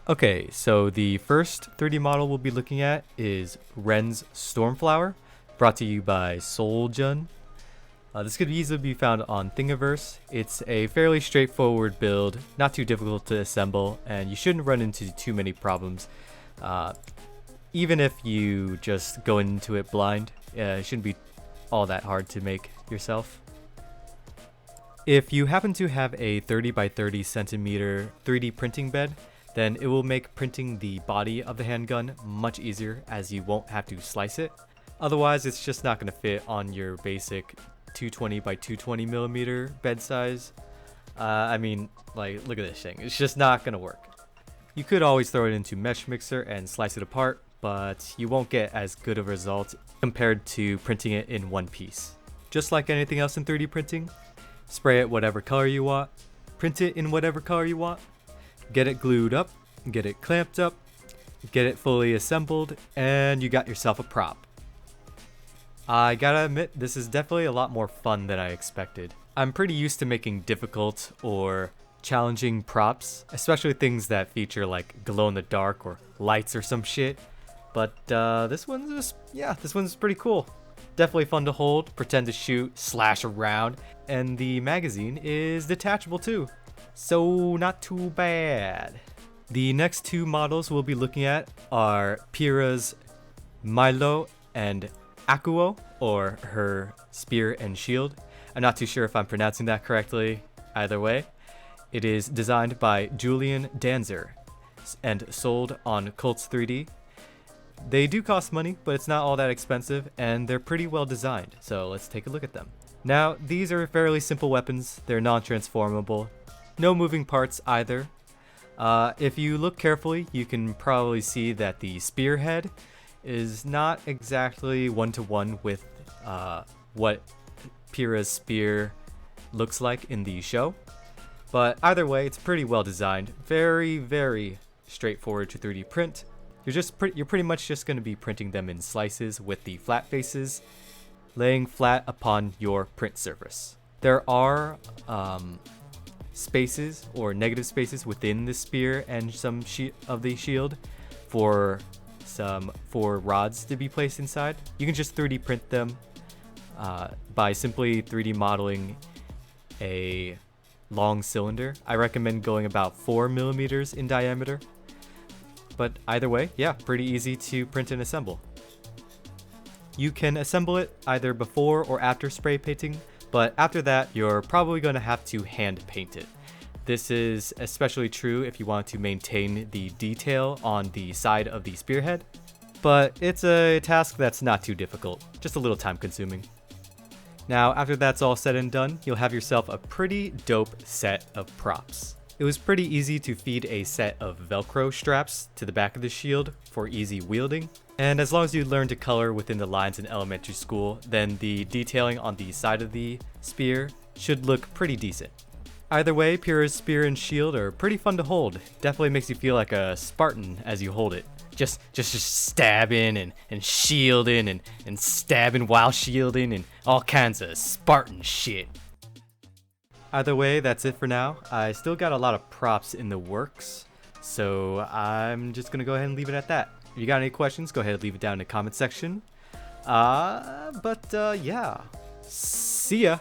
Okay, so the first 3D model we'll be looking at is Ren's Stormflower, brought to you by Soljun. This could easily be found on Thingiverse. It's a fairly straightforward build, not too difficult to assemble, and you shouldn't run into too many problems. Even if you just go into it blind, it shouldn't be all that hard to make yourself. If you happen to have a 30 by 30 centimeter 3D printing bed, then it will make printing the body of the handgun much easier, as you won't have to slice it. Otherwise, it's just not going to fit on your basic 220 by 220 millimeter bed size. Like, look at this thing. It's just not going to work. You could always throw it into Mesh Mixer and slice it apart, but you won't get as good of a result compared to printing it in one piece. Just like anything else in 3D printing, spray it whatever color you want, print it in whatever color you want, get it glued up, get it clamped up, get it fully assembled, and you got yourself a prop. I gotta admit, this is definitely a lot more fun than I expected. I'm pretty used to making difficult or challenging props, especially things that feature like glow in the dark or lights or some shit. But this one's pretty cool. Definitely fun to hold, pretend to shoot, slash around, and the magazine is detachable too. So not too bad. The next two models we'll be looking at are Pyrrha's Miló and Akoúo, or her spear and shield. I'm not too sure if I'm pronouncing that correctly. Either way, it is designed by Julian Danzer and sold on Cults 3D. They do cost money, but it's not all that expensive, and they're pretty well designed, so let's take a look at them. Now, these are fairly simple weapons. They're non-transformable. No moving parts either. If you look carefully, you can probably see that the spearhead is not exactly one-to-one with what Pyrrha's spear looks like in the show. But either way, it's pretty well designed. Very, very straightforward to 3D print. You're pretty much just going to be printing them in slices with the flat faces, laying flat upon your print surface. There are spaces or negative spaces within the spear and some of the shield for rods to be placed inside. You can just 3D print them by simply 3D modeling a long cylinder. I recommend going about 4 millimeters in diameter. But either way, yeah, pretty easy to print and assemble. You can assemble it either before or after spray painting, but after that, you're probably going to have to hand paint it. This is especially true if you want to maintain the detail on the side of the spearhead, but it's a task that's not too difficult, just a little time consuming. Now, after that's all said and done, you'll have yourself a pretty dope set of props. It was pretty easy to feed a set of Velcro straps to the back of the shield for easy wielding, and as long as you learn to color within the lines in elementary school, then the detailing on the side of the spear should look pretty decent. Either way, Pyrrha's spear and shield are pretty fun to hold. Definitely makes you feel like a Spartan as you hold it. Just stabbing and shielding and stabbing while shielding and all kinds of Spartan shit. Either way, that's it for now. I still got a lot of props in the works, so I'm just gonna go ahead and leave it at that. If you got any questions, go ahead and leave it down in the comment section. Yeah. See ya!